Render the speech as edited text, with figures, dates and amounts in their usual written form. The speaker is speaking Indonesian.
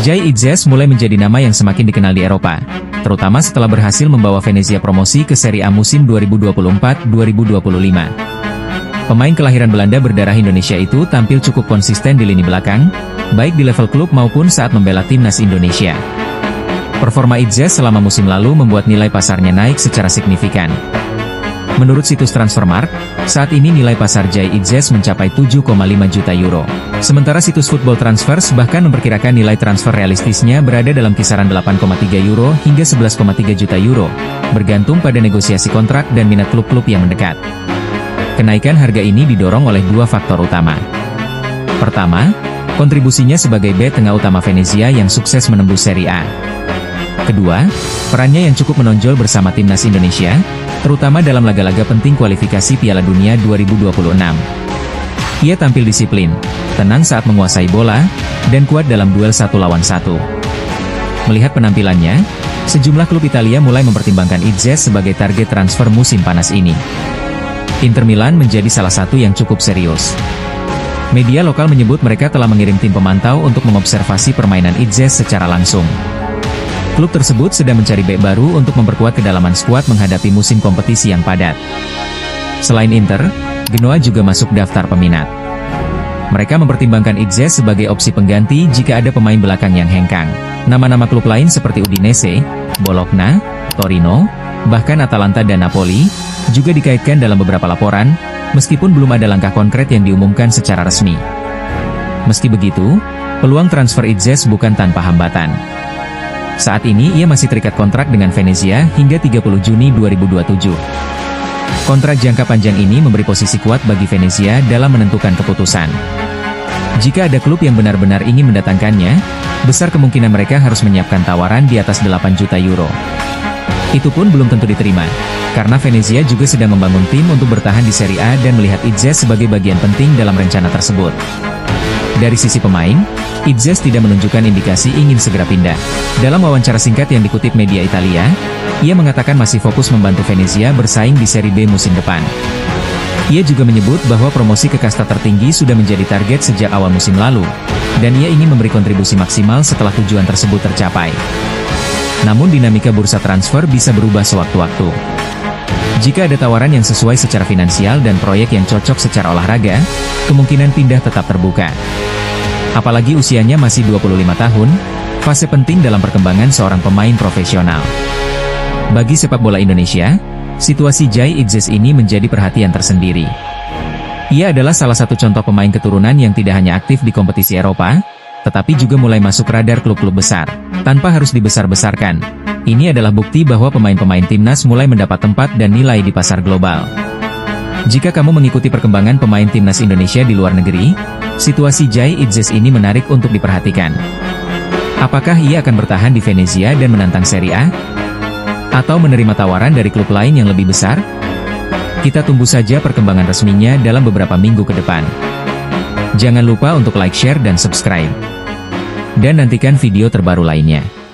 Jay Itzes mulai menjadi nama yang semakin dikenal di Eropa, terutama setelah berhasil membawa Venezia promosi ke Serie A musim 2024-2025. Pemain kelahiran Belanda berdarah Indonesia itu tampil cukup konsisten di lini belakang, baik di level klub maupun saat membela timnas Indonesia. Performa Itzes selama musim lalu membuat nilai pasarnya naik secara signifikan. Menurut situs Transfermarkt, saat ini nilai pasar Jay Itzes mencapai 7,5 juta euro. Sementara situs Football Transfers bahkan memperkirakan nilai transfer realistisnya berada dalam kisaran 8,3 euro hingga 11,3 juta euro, bergantung pada negosiasi kontrak dan minat klub-klub yang mendekat. Kenaikan harga ini didorong oleh dua faktor utama. Pertama, kontribusinya sebagai bek tengah utama Venezia yang sukses menembus Serie A. Kedua, perannya yang cukup menonjol bersama timnas Indonesia, terutama dalam laga-laga penting kualifikasi Piala Dunia 2026. Ia tampil disiplin, tenang saat menguasai bola, dan kuat dalam duel 1 lawan 1. Melihat penampilannya, sejumlah klub Italia mulai mempertimbangkan Itzes sebagai target transfer musim panas ini. Inter Milan menjadi salah satu yang cukup serius. Media lokal menyebut mereka telah mengirim tim pemantau untuk mengobservasi permainan Itzes secara langsung. Klub tersebut sedang mencari bek baru untuk memperkuat kedalaman skuad menghadapi musim kompetisi yang padat. Selain Inter, Genoa juga masuk daftar peminat. Mereka mempertimbangkan Itzes sebagai opsi pengganti jika ada pemain belakang yang hengkang. Nama-nama klub lain seperti Udinese, Bologna, Torino, bahkan Atalanta dan Napoli, juga dikaitkan dalam beberapa laporan, meskipun belum ada langkah konkret yang diumumkan secara resmi. Meski begitu, peluang transfer Itzes bukan tanpa hambatan. Saat ini ia masih terikat kontrak dengan Venezia hingga 30 Juni 2027. Kontrak jangka panjang ini memberi posisi kuat bagi Venezia dalam menentukan keputusan. Jika ada klub yang benar-benar ingin mendatangkannya, besar kemungkinan mereka harus menyiapkan tawaran di atas 8 juta euro. Itu pun belum tentu diterima, karena Venezia juga sedang membangun tim untuk bertahan di Serie A dan melihat Itzes sebagai bagian penting dalam rencana tersebut. Dari sisi pemain, Itzes tidak menunjukkan indikasi ingin segera pindah. Dalam wawancara singkat yang dikutip media Italia, ia mengatakan masih fokus membantu Venezia bersaing di Serie B musim depan. Ia juga menyebut bahwa promosi ke kasta tertinggi sudah menjadi target sejak awal musim lalu, dan ia ingin memberi kontribusi maksimal setelah tujuan tersebut tercapai. Namun dinamika bursa transfer bisa berubah sewaktu-waktu. Jika ada tawaran yang sesuai secara finansial dan proyek yang cocok secara olahraga, kemungkinan pindah tetap terbuka. Apalagi usianya masih 25 tahun, fase penting dalam perkembangan seorang pemain profesional. Bagi sepak bola Indonesia, situasi Jay Itzes ini menjadi perhatian tersendiri. Ia adalah salah satu contoh pemain keturunan yang tidak hanya aktif di kompetisi Eropa, tetapi juga mulai masuk radar klub-klub besar, tanpa harus dibesar-besarkan. Ini adalah bukti bahwa pemain-pemain timnas mulai mendapat tempat dan nilai di pasar global. Jika kamu mengikuti perkembangan pemain timnas Indonesia di luar negeri, situasi Jay Itzes ini menarik untuk diperhatikan. Apakah ia akan bertahan di Venezia dan menantang Serie A? Atau menerima tawaran dari klub lain yang lebih besar? Kita tunggu saja perkembangan resminya dalam beberapa minggu ke depan. Jangan lupa untuk like, share, dan subscribe. Dan nantikan video terbaru lainnya.